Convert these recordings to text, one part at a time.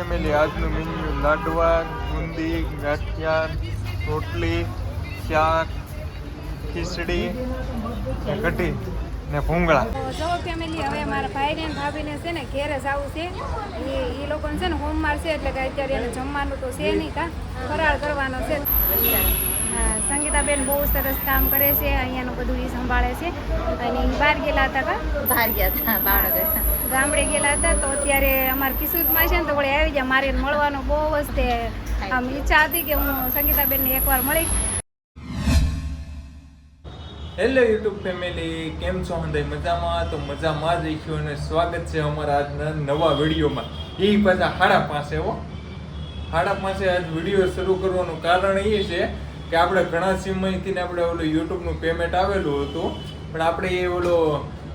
Family, આજનું menu લાડવા, બુંદી, ગાંઠિયા, રોટલી, શાક, ખીચડી ને કઢી ને ભૂંગળા. જો ફેમિલી, હવે મારા ભાઈને ને ભાભીને છે ને ઘેરે જવું છે. એ લોકોને છે ને હોમવાર છે, એટલે કે અત્યારે એને જમવાનું તો છે નહીં, કા ફરાળ કરવાનો છે. હા, સંગીતાબેન બહુ સરસ કામ કરે છે, અહીંયાનું બધું એ સંભાળે છે. અને બહાર ગયેલા હતા, કા બહાર ગયા હતા, ભાવનગર ગામડે ગયેલા હતા. તો અત્યારે અમારા કિસ્મતમાં છે ને તો વળી આવી જાય. મારે મળવાનો બહુ જ તે આમ ઈચ્છા હતી કે હું સંગીતાબેનને એકવાર મળી. હેલો યુટ્યુબ ફેમિલી, કેમ છો? હંધાઈ મજામાં? તો મજામાં જ રહીશું અને સ્વાગત છે અમારા આજના નવા વિડીયોમાં. એ પાછા 5:30 હો, 5:30 આજ વિડીયો શરૂ કરવાનું કારણ એ છે કે આપણે ઘણા સમયથી આપણે ઓલું યુટ્યુબનું પેમેન્ટ આવેલું હતું, પણ આપણે એ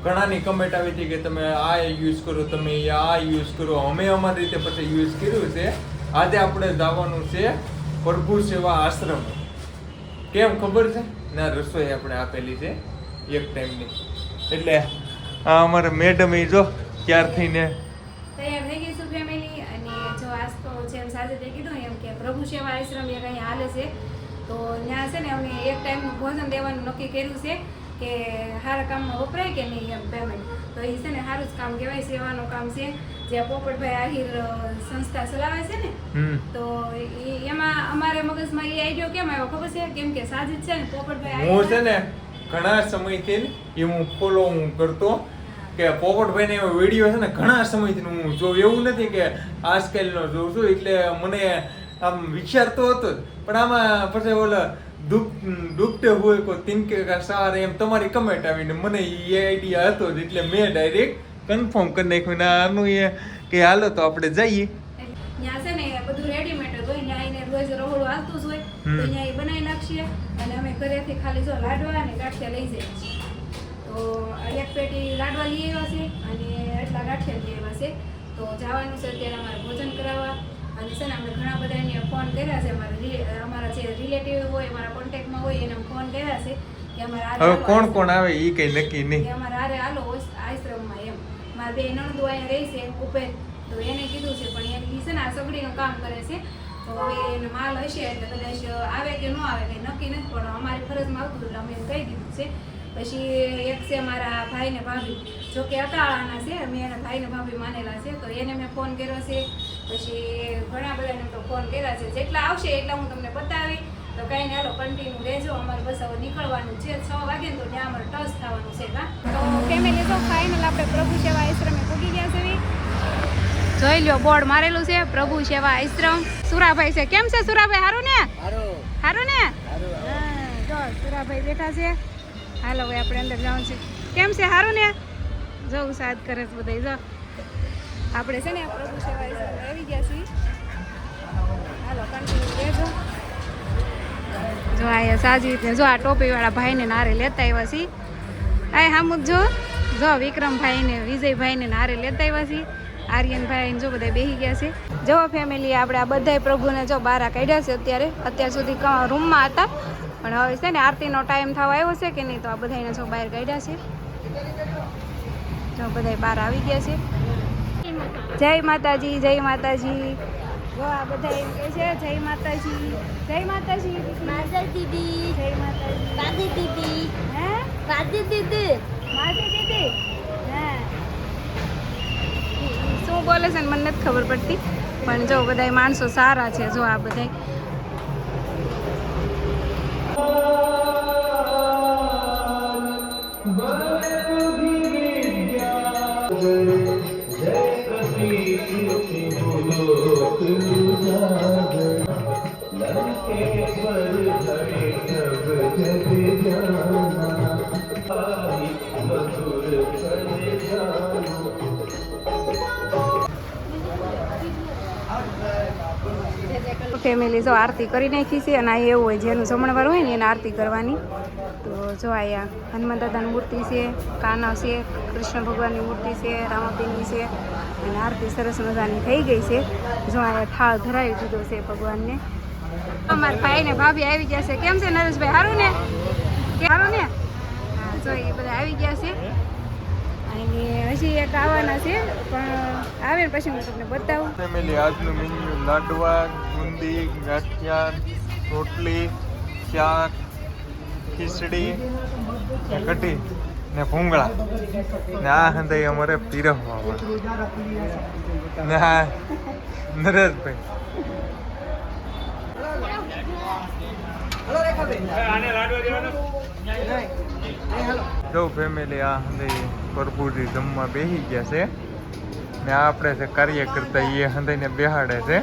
ઘણાની કમેન્ટ આવી હતી કે તમે આ યુઝ કરો, તમે આ યુઝ કરો. અમે અમારી રીતે પછી યુઝ કર્યું છે. આજે આપણે જવાનું છે પ્રભુ સેવા આશ્રમ. કેમ ખબર છે? ના, રસોઈ આપણે આપેલી છે એક ટાઈમની. એટલે આ અમારા મેડમ એ જો ત્યાર થઈને તૈયાર થઈ ગઈ છું ફેમિલી. અને જો આજ તો જેમ સાથે તે કીધું એમ કે પ્રભુ સેવા આશ્રમ એક અહીંયા હાલે છે, તો ત્યાં છે ને અમે એક ટાઈમનું ભોજન દેવાનું નક્કી કર્યું છે કે સારા કામમાં વપરાય કે નહીં એમ પેમેન્ટ. તો એ છે ને સારું જ કામ કહેવાય, સેવાનું કામ છે. જે પોપટભાઈ આહિર સંસ્થા ચલાવે છે ને, તો એમાં અમારે મગજમાં એ આઈડિયો કેમ આવ્યો ખબર છે? કેમ કે સાજીદ છે ને પોપટભાઈ હું છે ને ઘણા સમયથી એ હું ફોલો કરતો કે પોપટભાઈને એવો વિડીયો છે ને ઘણા સમયથી હું જોઉં. એવું નથી કે આજકાલનો જોઉં છું, એટલે મને આમ વિચારતો હતો જ. પણ આમાં પછી ઓલા ડૂબતે હોય કોઈ તિનકે કા સહારે એમ તમારી કમેન્ટ આવીને મને એ આઈડિયા હતો જ, એટલે મેં ડાયરેક્ટ કન્ફર્મ કરી નાખ્યું ને આનું એ કે હાલો તો આપણે જઈએ. ત્યાં છે ને બધું રેડીમેડ જ હોય, ત્યાં એને રોજ રહોડું હાલતું જ હોય, તો ત્યાં એ બનાવી નાખીએ. અને અમે ઘરેથી ખાલી જો લાડવા અને ગાંઠિયા લઈ જઈએ છીએ. તો એક પેટી લાડવા લઈ આવ્યા છે અને એટલા ગાંઠિયા લઈ આવ્યા છે. તો જવાનું છે અત્યારે અમારે ભોજન કરાવવા. અને છે ને અમે ઘણા બધા એને ફોન કર્યા છે, અમારા જે રિલેટિવ હોય, અમારા કોન્ટેક્ટમાં હોય, એને ફોન કર્યા છે કે અમારે હવે કોણ કોણ આવે એ કઈ નક્કી નહીં, અમારે આરે હાલો આશ્રમમાં એમ. મારા બે નણંદો અહીંયા રહી છે ઉપર, તો એને કીધું છે. પણ એને છે ને આ સગડીનું કામ કરે છે, તો હવે એને માલ હશે એટલે કદાચ આવે કે ન આવે કંઈ નક્કી નથી. પણ અમારી ફરજમાં આવતું એટલે અમે એને કહી દીધું છે. પછી એક છે મારા ભાઈને ભાભી, જો કે અટાળાના છે, મેં એના ભાઈને ભાભી માનેલા છે, તો એને મેં ફોન કર્યો છે. પછી ઘણા બધાને તો ફોન કર્યા છે. જેટલા આવશે એટલા હું તમને બતાવી. તો કંઈ નહીં, હાલો કન્ટિન્યુ રહેજો. અમારે બસ હવે નીકળવાનું છે 6 વાગે, તો ત્યાં અમારે ટચ થવાનું છે. તો ફેમિલી તો ફાઇનલ આપણે પ્રભુ સેવા આશ્રમે પૂગી ગયા છે. જોઈ લ્યો, બોર્ડ મારેલું છે પ્રભુ સેવા આશ્રમ. સુરાભાઈ છે. કેમ છે સુરાભાઈ? સારું ને? સારું ને? જો સુરાભાઈ બેઠા છે. હાલો હવે આપણે અંદર જવાનું છે. કેમ છે? સારું ને? જવું સાદ કરે છે બધા. જો આપણે છે ને પ્રભુ સેવા આશ્રમ આવી ગયા છીએ. હાલો કન્ટિન્યુ રહેજો. જો અહીંયા સાજીદ ને જો આ ટોપીવાળા ભાઈને નારે લેતા આવ્યા છીએ. આ હામુદ જો વિક્રમભાઈ ને વિજયભાઈ ને નારે લેતા આવ્યા છીએ. આર્યનભાઈ જો બધા બેસી ગયા છે. જો ફેમિલી, આપણે આ બધાય પ્રભુને જો બહાર કાઢ્યા છે. અત્યાર સુધી રૂમમાં હતા, પણ હવે છે ને આરતીનો ટાઈમ થવા આવ્યો છે કે નહીં, તો આ બધાને જો બહાર કાઢ્યા છે. જો બધા બહાર આવી ગયા છે. જય માતાજી, જય માતાજી. જો આ બધા એમ કહે છે જય માતાજી, જય માતાજી. માતા દીદી, જય માતાજી. દાદી દીદી, હે દાદી દીદી, માતા દીદી. હા, શું બોલે છે ને મને નથી ખબર પડતી, પણ જો બધા માણસો સારા છે. જો આ બધા ફેમિલી જો આરતી કરી નાખી છે. અને આ એવું હોય જેનું જમણવાર હોય ને એને આરતી કરવાની. તો જો અહીંયા હનુમાન દાદાની મૂર્તિ છે, કાના છે, કૃષ્ણ ભગવાનની મૂર્તિ છે, રામાપીની છે. અને આરતી સરસ મજાની થઈ ગઈ છે. જો અહીંયા થાળ ધરાવી દીધો છે ભગવાનને. અમારા ભાઈ ને ભાભી આવી ગયા છે. કેમ છે નરેશભાઈ? સારું ને? સારું ને? હા, જો એ બધા આવી ગયા છે. અને હજી એક આવવાના છે પણ આવે ને પછી હું તમને બતાવું. ફેમિલી આજનું મેન્યુ લાડવા, બુંદી, ગાંઠિયા, રોટલી, શાક, ખીચડી ને કઢી ને ભૂંગળા ને આ હંધાઈ અમારે પીરસવામાં ને આ નરેશભાઈ. જો ફેમિલી આ હંધાઈ ભરપૂરથી જમવા બેસી ગયા છે ને આપણે જે કાર્ય કરતા એ હંધાઈને બેહાડે છે.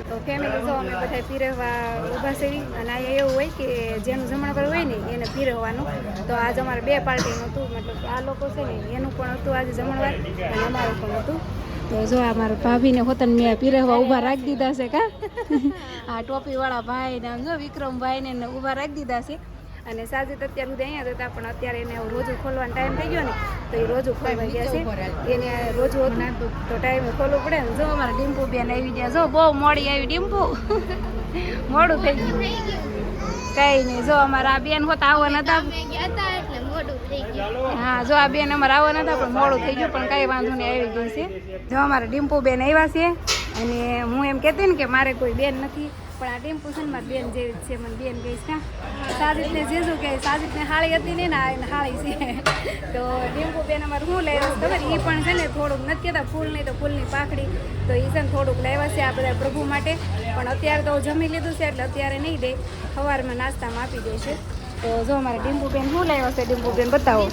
તો ફેમિલી જો અમે બધા પીરવવા ઊભા છે અને અહીંયા એવું હોય કે જેનું જમણવાર હોય ને એને પીરવવાનું. તો આજે અમારે 2 પાર્ટીનું હતું, મતલબ આ લોકો છે ને એનું પણ હતું આજે જમણવાર અને અમારું પણ હતું. તો જો આ મારા ભાભીને હોતન મેં પીરવવા ઊભા રાખી દીધા છે કા આ ટોપીવાળા ભાઈ ને જો વિક્રમભાઈને ઊભા રાખી દીધા છે. અને સાજીદ અત્યાર સુધી અહીંયા હતા પણ અત્યારે એને રોજુ ખોલવાનો ટાઈમ થઈ ગયો ને તો એ રોજુ ખોલવા ગયા છે. એને રોજુ તો ટાઈમે ખોલવું પડે ને. જો અમારા ડીમ્પુ બેન આવી ગયા, જો બહુ મોડી આવી ડીમ્પુ મોડું થઈ ગયું. કઈ નહીં, જો અમારા આ બેન હોતા આવવા નતા. હા જો આ બેન અમારે આવવા નતા પણ મોડું થઈ ગયું પણ કઈ વાંધો નહીં આવી ગઈ છે. જો અમારા ડીમ્પુ બેન આવ્યા છે અને હું એમ કહેતી ને કે મારે કોઈ બેન નથી પણ આ ડીમ્પુ છે ને મારી બેન જેવી જ છે. મને બેન કહીશ ના સાજીદને જેજુ કે સાજીદને હાળી હતી ને આ એને હાળી છે. તો ડીમ્પુ બેન અમારે શું લાવ્યા છે ખબર? એ પણ છે ને થોડુંક નથી કહેતા ફૂલ નહીં તો ફૂલની પાખડી, તો એ છે ને થોડુંક લાવ્યા છે આ બધા પ્રભુ માટે. પણ અત્યારે તો જમી લીધું છે એટલે અત્યારે નહીં દે, સવારમાં નાસ્તામાં આપી દેશે. તો જો અમારે ડીમ્પુ બેન શું લાવ્યા છે ડીમ્પુ બેન બતાવો.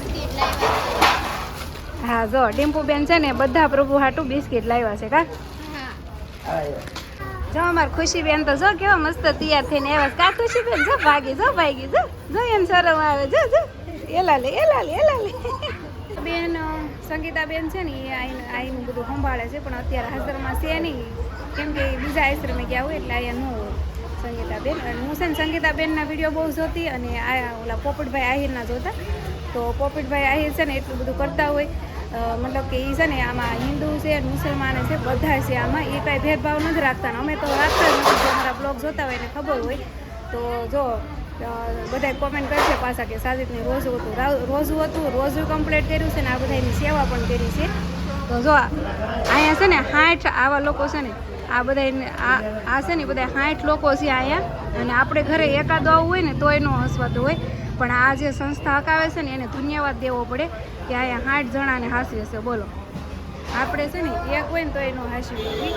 હા જો ડીમ્પુ બેન છે ને બધા પ્રભુ હાટું બિસ્કિટ લાવ્યા છે કા. જો અમાર ખુશીબેન તો જો કેવા મસ્ત તૈયાર થઈને આવ્યા કા. ખુશીબેન જો ભાગી જો એમ શરમ આવે. જો એલા લે બેન સંગીતા બેન છે ને એ આઈનું બધું સંભાળે છે પણ અત્યારે હાજરમાં છે નહીં કેમ કે બીજા આશ્રમે ગયા હોય એટલે અહીંયા ન હોય સંગીતાબેન. અને હું છે ને સંગીતાબેનના વિડીયો બહુ જોતી અને આ ઓલા પોપટભાઈ આહિરના જોતા. તો પોપટભાઈ આહિર છે ને એટલું બધું કરતા હોય, મતલબ કે એ છે ને આમાં હિન્દુ છે મુસલમાન છે બધા છે આમાં, એ કાંઈ ભેદભાવ નથી રાખતા. અમે તો રાખતા જ નથી, જો અમારા બ્લોગ જોતા હોય એને ખબર હોય. તો જો બધા કોમેન્ટ કરશે પાછા કે સાજીદને રોજું રોજું કમ્પ્લીટ કર્યું છે ને આ બધાની સેવા પણ કરી છે. તો જો અહીંયા છે ને 60 આવા લોકો છે ને આ બધા આ છે ને બધા 60 લોકો છે અહીંયા. અને આપણે ઘરે એકાદો આવું હોય ને તોય ન હસવાતું હોય પણ આ જે સંસ્થા હકાવે છે ને એને ધન્યવાદ દેવો પડે કે અહીંયા 60 જણાને હાંસવે છે. બોલો આપણે છે ને એક હોય ને તો એનો હાંસવી નથી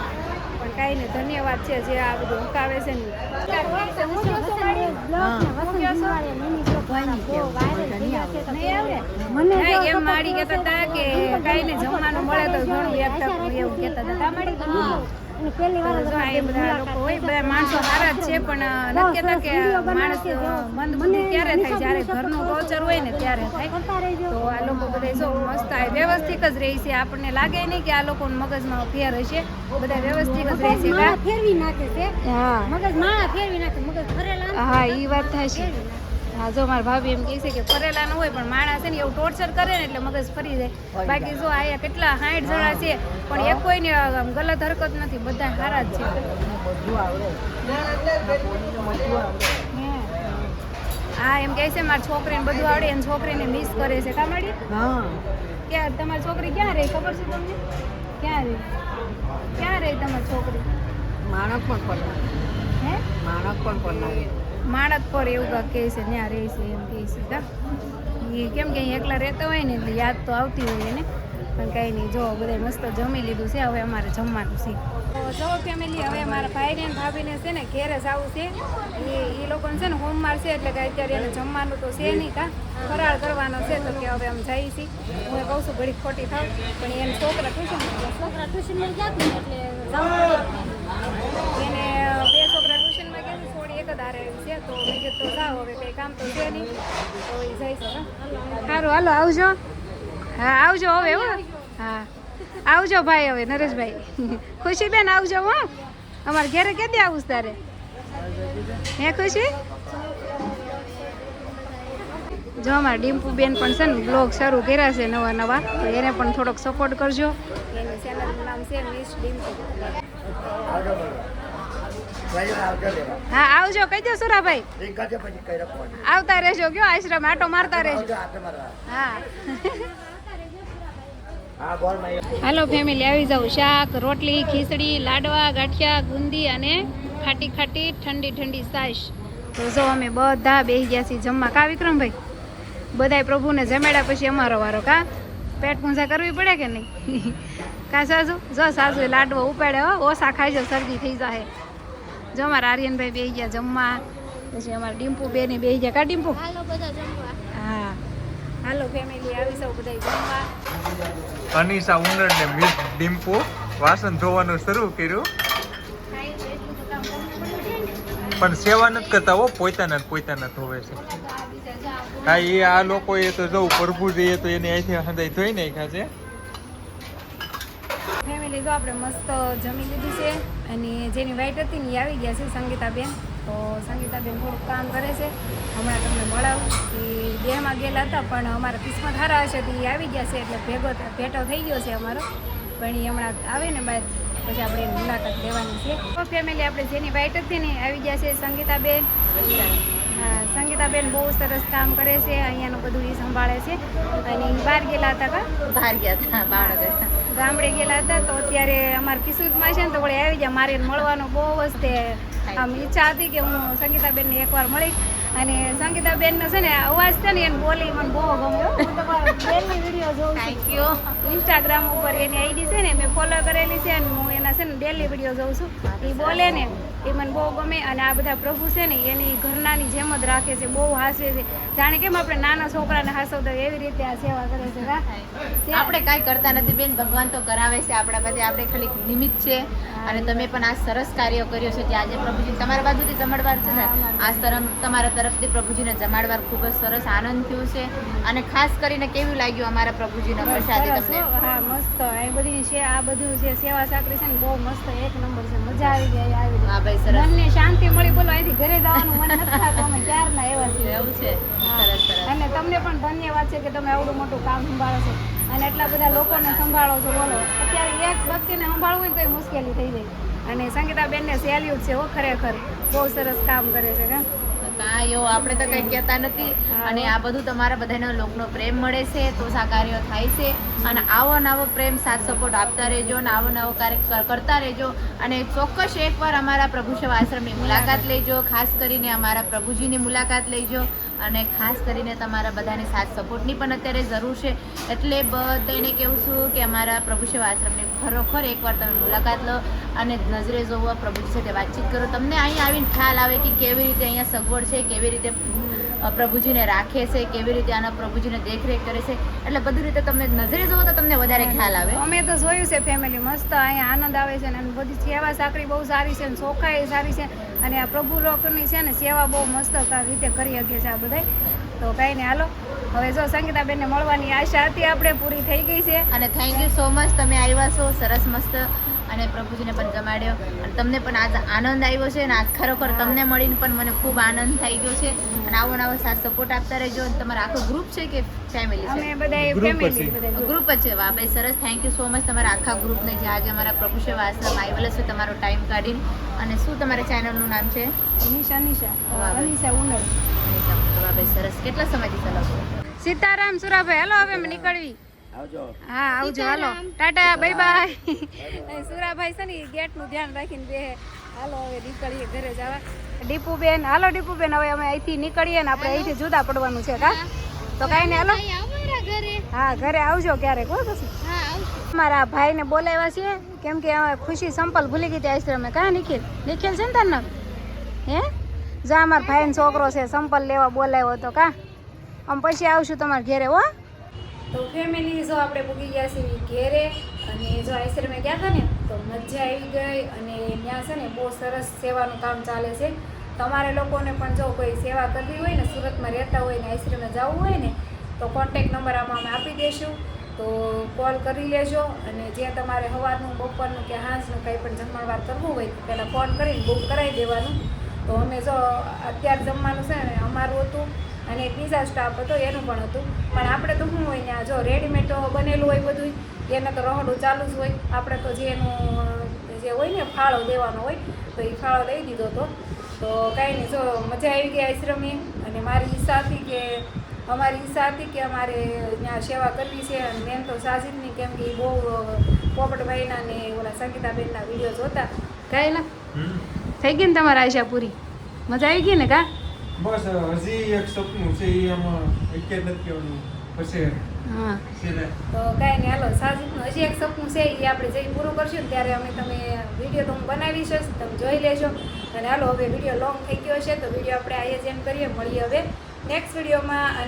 પણ કાંઈ નહીં, ધન્યવાદ છે જે આ બધું હકાવે છે ને. એમ માડી કહેતા હતા કે કાંઈ નહીં જમવાનું મળે તો ઘણું એકઠા એવું કહેતા હતા. બધા લોકો હોય બધા માણસો સારા જ છે પણ નથી કહેતા કે માણસ મંદ બુદ્ધિ ક્યારે થાય જ્યારે ઘરનું ટોર્ચર હોય ને ત્યારે થાય. તો આ લોકો બધા જો મસ્ત વ્યવસ્થિત જ રહે છે, આપણને લાગે નહીં કે આ લોકોને મગજમાં ફેર હશે, બધા વ્યવસ્થિત જ રહે છે. ફેરવી નાખે છે હા મગજ માળા ફેરવી નાખે મગજ ફરેલા. હા એ વાત થાય છે. હા જો મારા ભાભી એમ કહે છે કે ફરેલા ન હોય પણ માણસ છે ને એવું ટોર્ચર કરે ને એટલે મગજ ફરી જાય. બાકી જો અહીંયા કેટલા 60 જણા છે પણ એક કોઈને ગલત હરકત નથી, બધા સારા જ છે. હા એમ કહે છે મારી છોકરીને બધું આવડે, એની છોકરીને મિસ કરે છે કામડી. ક્યાં તમારી છોકરી ક્યાં રહી ખબર છે તમને? ક્યાં રહી તમારી છોકરી? માણસ પણ હે માણસ પર એવું કાંક કહે છે ત્યાં રહે છે એમ કહે છે કા. એ કેમ કે અહીં એકલા રહેતા હોય ને એટલે યાદ તો આવતી હોય એને. પણ કાંઈ નહીં, જો બધા મસ્ત જમી લીધું છે, હવે અમારે જમવાનું છે. તો જો ફેમિલી હવે મારા ભાઈને અને ભાભીને છે ને ઘેરે જ આવું છે. એ લોકોને છે ને હોમવાર છે એટલે કે અત્યારે એને જમવાનું તો છે નહીં કા, ફરાળ કરવાનો છે. તો કે હવે આમ જઈએ છીએ, હું કહું છું ઘડી ખોટી થાવ પણ એને છોકરા ટ્યુશનમાં ગયા ને એટલે એને 2 છોકરા ટ્યુશનમાં ગયા છે, થોડી એક જ હારે છે. તો મેં કીધું તો જાઓ હવે કંઈ કામ તો છે નહીં તો એ જઈ શકે. સારું હાલો આવજો. હા આવજો હવે હો. હા આવજો ભાઈ હવે નરેશભાઈ. ખુશીબેન આવજો હો, અમારે ઘરે ક્યાંથી આવું તારે? હે ખુશી? જો અમારા ડીમ્પુ બેન પણ છે ને બ્લોગ શરૂ કર્યા છે નવા તો એને પણ થોડોક સપોર્ટ કરજો. એની ચેનલનું નામ છે મિસ ડીમ્પુ. હા આવજો કહી દો સુરાભાઈ. આવતા રહેજો કયો આશ્રમ આટો મારતા રહેજો. હા હાલો ફેમિલી, આવી જાવ. શાક, રોટલી, ખીચડી, લાડવા, ગાંઠિયા, ગુંદી અને ખાટી ખાટી ઠંડી ઠંડી છાશ. તો જો અમે બધા બેસી ગયા છીએ જમવા. કા વિક્રમભાઈ? બધાય પ્રભુને જમાડ્યા પછી અમારો વારો. કા પેટ પૂંજા કરવી પડે કે નહીં? કા સાસુ? જો સાસુ લાડવો ઉપાડ્યો. ઓછા ખાઈજો, શરદી થઈ જાય. જો અમારા આર્યનભાઈ બેસી ગયા જમવા. પછી અમારા ડીમ્પુ બેની બેસી ગયા. કા ડીમ્પુ? હાલો બધા જમવા. હા, હાલો ફેમિલી, આવી સૌ બધા જમવા. અનિશા ઉંદર ને મિસ ડિમ્પુ વાસણ ધોવાનું શરૂ કર્યું, પણ સેવા નથી કરતા હો, પોતાના ધોવે છે. હા, એ આ લોકો એ તો જવું પ્રભુજી એ તો એને અહીંથી હંધાઈ ધોઈ નાખ્યા છે. ફેમિલી જો આપણે મસ્ત જમી લીધું છે અને જેની વાઈટ હતી ને એ આવી ગયા છે, સંગીતાબેન. તો સંગીતાબેન થોડુંક કામ કરે છે, હમણાં તમને મળાવું. એ દેહમાં ગયેલા હતા પણ અમારા કિસ્મત સારા હશે તો એ આવી ગયા છે, એટલે ભેટો થઈ ગયો છે અમારો. પણ એ હમણાં આવે ને બાદ પછી આપણે એની મુલાકાત લેવાની છે. તો ફેમિલી આપણે જેની વાઈટ હતી ને આવી ગયા છે સંગીતાબેન. હા, સંગીતાબેન બહુ સરસ કામ કરે છે, અહીંયાનું બધું એ સંભાળે છે. અને બહાર ગયેલા હતા. કા બહાર ગયા હતા, ભાવનગર ગામડે ગયેલા હતા, તો અત્યારે અમારા કિસ્મતમાં છે ને તો વળી આવી ગયા. મારે એને મળવાનું બહુ જ તે આમ ઈચ્છા હતી કે હું સંગીતાબેનને એકવાર મળી. અને સંગીતાબેનનો છે ને અવાજ છે ને એની બોલી મને બહુ ગમે. હું તમારા બેનની વિડીયો જોઉં છું ઇન્સ્ટાગ્રામ ઉપર. એની આઈડી છે ને મેં ફોલો કરેલી છે અને હું એના છે ને ડેલી વિડીયો જોઉં છું. એ બોલે ને એ મને બહુ ગમે. અને આ બધા પ્રભુ છે ને એની ઘરનાની જેમ જ રાખે છે, બહુ હાસવે છે. જાણે કેમ આપણે નાના છોકરાને હાસવતા એવી રીતે આ સેવા કરે છે. આપણે કાંઈ કરતા નથી બેન, ભગવાન તો કરાવે છે આપણા પાસે, આપણે ખાલી નિમિત્ત છે. અને તમે પણ આ સરસ કાર્ય કર્યો છે. આજે પ્રભુજી તમારા બાજુથી જમાડવાર છે ને, આ તમારા તરફથી પ્રભુજીને જમાડવાર ખૂબ જ સરસ આનંદ થયો છે. અને ખાસ કરીને કેવું લાગ્યું અમારા પ્રભુજીનો પ્રસાદી તમને? હા, મસ્ત. આ બધી છે, આ બધું છે સેવા સાકરી છે ને બહુ મસ્ત, એક નંબર છે. મજા આવી ગઈ. હા ભાઈ, સરસ. મનને શાંતિ મળી. બોલો, અહીંથી ઘરે જવાનું મન નથી થતું. અમે ક્યારના એવા છીએ. એવું છે? સરસ સરસ. અને તમને પણ ધન્યવાદ છે કે તમે આવડું મોટું કામ સંભાળો છો અને એટલા બધા લોકોને સંભાળો છો. બોલો, અત્યારે એક વ્યક્તિને સંભાળવું હોય તો મુશ્કેલી થઈ જાય. અને સંગીતાબેનને સેલ્યુટ છે હો, ખરેખર બહુ સરસ કામ કરે છે. કાંઈ એવું આપણે તો કંઈ કહેતા નથી. અને આ બધું તમારા બધાનો લોકનો પ્રેમ મળે છે તો આ કાર્ય થાય છે. અને આવો નવો પ્રેમ સાથ સપોર્ટ આપતા રહેજો અને આવો નવો કાર્ય કરતા રહેજો. અને ચોક્કસ એકવાર અમારા પ્રભુ સેવા આશ્રમની મુલાકાત લેજો. ખાસ કરીને અમારા પ્રભુજીની મુલાકાત લેજો. અને ખાસ કરીને તમારા બધાની સાથ સપોર્ટની પણ અત્યારે જરૂર છે. એટલે બધાને કહેવું છું કે અમારા પ્રભુ સેવા આશ્રમની ખરેખર એકવાર તમે મુલાકાત લો અને નજરે જોવો, પ્રભુજી સાથે વાતચીત કરો. તમને અહીં આવીને ખ્યાલ આવે કે કેવી રીતે અહીંયા સગવડ છે, કેવી રીતે પ્રભુજીને રાખે છે, કેવી રીતે આના પ્રભુજીને દેખરેખ કરે છે. એટલે બધી રીતે તમને નજરે જોવો તો તમને વધારે ખ્યાલ આવે. અમે તો જોયું છે ફેમિલી, મસ્ત અહીંયા આનંદ આવે છે. અને બધી સેવા સાકરી બહુ સારી છે, ચોખ્ખાઈ સારી છે. અને આ પ્રભુ લોકની છે ને સેવા બહુ મસ્ત રીતે કરી શકીએ છે આ બધા. તો કાંઈ નહીં, હાલો હવે જો સંગીતાબેનને મળવાની આશા હતી આપણે પૂરી થઈ ગઈ છે. અને થેન્ક યુ સો મચ, તમે આવ્યા છો સરસ મસ્ત અને પ્રભુજીને પણ જમાડ્યો. અને તમને પણ આજ આનંદ આવ્યો છે. અને આજ ખરેખર તમને મળીને પણ મને ખૂબ આનંદ થઈ ગયો છે. અને આવો નવો સાથ સપોર્ટ આપતા રહેજો. તમારા આખો ગ્રુપ છે કે ફેમિલી છે? અમે બધા ફેમિલી, ગ્રુપ જ છે. વાહ ભાઈ, સરસ. થેન્ક યુ સો મચ તમારા આખા ગ્રુપને જે આજે અમારા પ્રભુ સેવા આશ્રમ આવેલા છે, તમારો ટાઈમ કાઢીને. અને શું તમારા ચેનલનું નામ છે? અનિશા ઉનર. વાહ ભાઈ, સરસ. કેટલા સમયથી ચલાવશો? સીતારામ સુરાભાઈ, હાલો હવે અમે નીકળવી. હા, આવજો. હાલો, ટાટા, બાય બાય. સુરાભાઈ છે ને ગેટનું ધ્યાન રાખીને બે. હાલો હવે નીકળીએ ઘરે જવા. ડીપુબેન, હાલો ડીપુબેન, હવે અમે અહીંથી નીકળીએ ને આપણે અહીંથી જુદા પડવાનું છે. કા તો કાંઈ નહીં, હાલો. હા, ઘરે આવજો ક્યારેક. હો પછી મારા ભાઈને બોલાવ્યા છે કેમ કે ખુશી સંપલ ભૂલી ગઈ હતી આશ્રમે. કા નિખિલ છે ને તાર નામ? હે, જા અમારા ભાઈનો છોકરો છે, સંપલ લેવા બોલાવ્યો હતો. કા આમ પછી આવશું તમારા ઘેરે. હો તો ફેમિલી, જો આપણે પૂગી ગયા છીએ ઘેરે. અને જો આશ્રમે ગયા હતા ને તો મજા આવી ગઈ. અને ત્યાં છે ને બહુ સરસ સેવાનું કામ ચાલે છે. તમારે લોકોને પણ જો કોઈ સેવા કરવી હોય ને, સુરતમાં રહેતા હોય ને આશ્રમે જવું હોય ને, તો કોન્ટેક્ટ નંબર આમાં અમે આપી દઈશું. તો કોલ કરી લેજો. અને જે તમારે સવારનું, બપોરનું કે સાંજનું કંઈ પણ જમણવાર કરવું હોય તો પહેલાં ફોન કરીને બુક કરાવી દેવાનું. તો અમે જો અત્યારે જમવાનું છે ને અમારું હતું અને એક બીજા સ્ટાફ હતો એનું પણ હતું. પણ આપણે તો શું હોય ત્યાં જો રેડીમેડ બનેલું હોય બધું, એને તો રહોડું ચાલુ જ હોય. આપણે તો જે એનું જે હોય ને ફાળો દેવાનો હોય તો એ ફાળો દઈ દીધો હતો. તો કાંઈ નહીં, જો મજા આવી ગઈ આશ્રમે. અને મારી ઈચ્છા હતી કે અમારી ઈચ્છા હતી કે અમારે ત્યાં સેવા કરવી છે અને મેન તો સાજિદની, કેમ કે ઈ બહુ પોપટભાઈના ને ઓલા સંગીતાબેનના વિડીયો જોતા. કાંઈ થઈ ગઈ ને તમારા આશા પૂરી? મજા આવી ગઈ ને કા? બસ હજી એક સપનું છે એ આમાં એક જ નથી કહેવાનું પછી હા છેલ્લે. તો કાંઈ નહીં, હાલો સાજિદનું હજી એક સપનું છે એ આપણે જઈ પૂરું કરશું ને ત્યારે અમે તમે વિડીયો તો હું બનાવીશ જ, તમે જોઈ લેજો. અને હાલો હવે વિડીયો લોંગ થઈ ગયો છે તો વિડીયો આપણે અહીંયા જ એન્ડ કરીએ. મળીએ હવે નેક્સ્ટ વિડીયોમાં. અને